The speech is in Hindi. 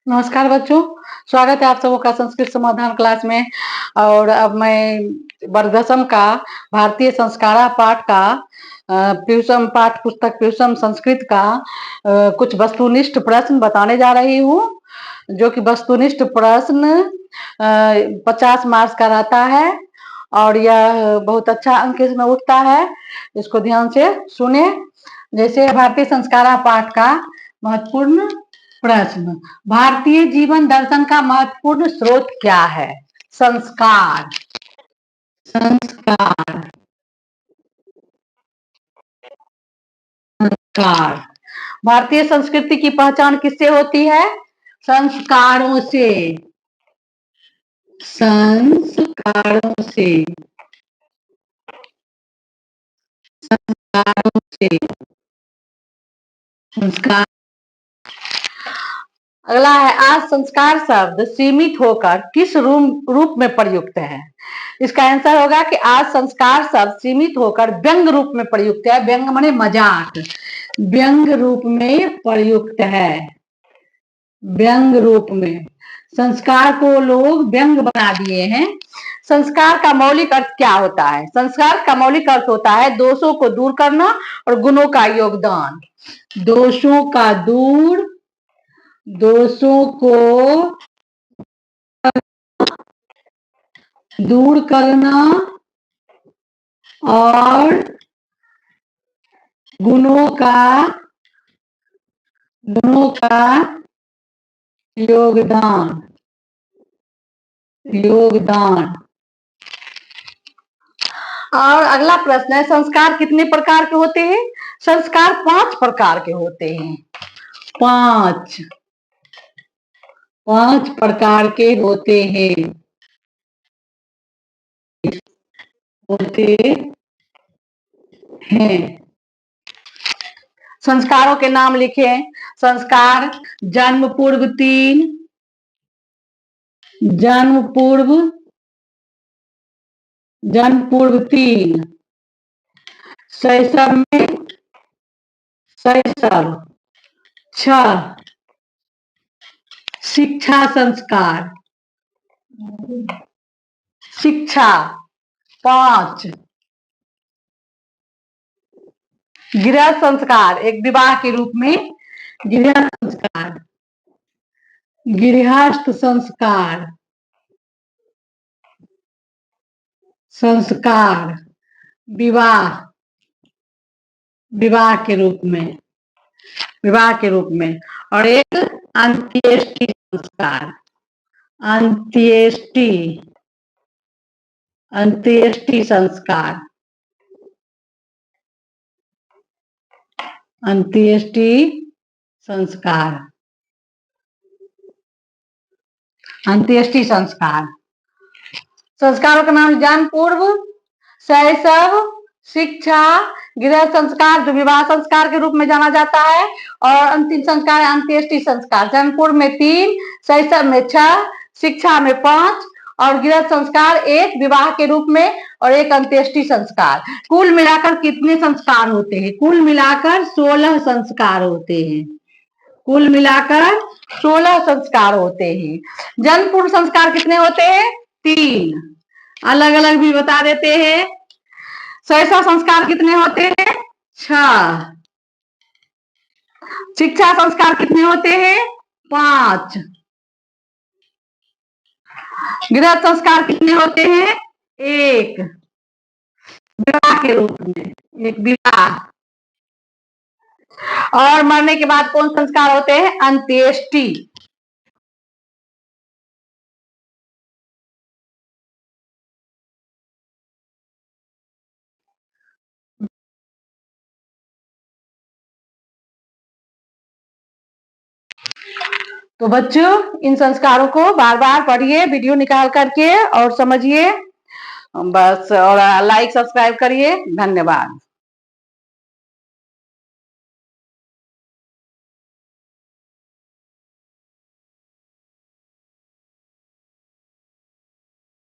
नमस्कार बच्चों, स्वागत है आप सबों का संस्कृत समाधान क्लास में। और अब मैं वर्ग दसम का भारतीय संस्कारा पाठ का प्यूसम पाठ पुस्तक प्यूसम संस्कृत का कुछ वस्तुनिष्ठ प्रश्न बताने जा रही हूँ, जो कि वस्तुनिष्ठ प्रश्न 50 मार्क्स का रहता है और यह बहुत अच्छा अंक इसमें उठता है। इसको ध्यान से सुने। जैसे भारतीय संस्कारा पाठ का महत्वपूर्ण प्रश्न, भारतीय जीवन दर्शन का महत्वपूर्ण स्रोत क्या है? संस्कार। संस्कार। संस्कार। भारतीय संस्कृति की पहचान किससे होती है? संस्कारों से। संस्कारों से। संस्कारों से। संस्कार। अगला है, आज संस्कार शब्द सीमित होकर किस रूप में प्रयुक्त है? इसका आंसर होगा कि आज संस्कार शब्द सीमित होकर व्यंग रूप में प्रयुक्त है। व्यंग माने मजाक। व्यंग रूप में प्रयुक्त है। व्यंग रूप में संस्कार को लोग व्यंग बना दिए हैं। संस्कार का मौलिक अर्थ क्या होता है? संस्कार का मौलिक अर्थ होता है दोषों को दूर करना और गुणों का योगदान। दोषों का दोषों को दूर करना और गुणों का योगदान। और अगला प्रश्न है, संस्कार कितने प्रकार के होते हैं? संस्कार 5 प्रकार के होते हैं। 5 प्रकार के होते हैं। संस्कारों के नाम लिखे। संस्कार जन्म पूर्व 3, जन्म पूर्व 3, शैशव में 6, शिक्षा संस्कार 5, गृह संस्कार एक विवाह के रूप में गृह संस्कार, गृहस्थ संस्कार विवाह के रूप में, और एक अंत्येष्टि संस्कार। अंत्येष्टि संस्कार। संस्कारों का नाम जन्म पूर्व, शैशव, शिक्षा, गृह संस्कार जो विवाह संस्कार के रूप में जाना जाता है, और अंतिम संस्कार अंत्येष्टि संस्कार। जन्म पूर्व में 3, शैशव में 6, शिक्षा में 5 और गृह संस्कार 1 विवाह के रूप में और 1 अंत्येष्टि संस्कार। कुल मिलाकर कितने संस्कार होते हैं? कुल मिलाकर 16 संस्कार होते हैं। कुल मिलाकर 16 संस्कार होते हैं। जन्म पूर्व संस्कार कितने होते हैं? 3, अलग अलग भी बता देते हैं। शैशव संस्कार कितने होते हैं? 6। शिक्षा संस्कार कितने होते हैं? 5। गृह संस्कार कितने होते हैं? 1 विवाह के रूप में, 1 विवाह। और मरने के बाद कौन संस्कार होते हैं? अंत्येष्टि। तो बच्चों, इन संस्कारों को बार बार पढ़िए, वीडियो निकाल करके और समझिए बस, और लाइक सब्सक्राइब करिए। धन्यवाद।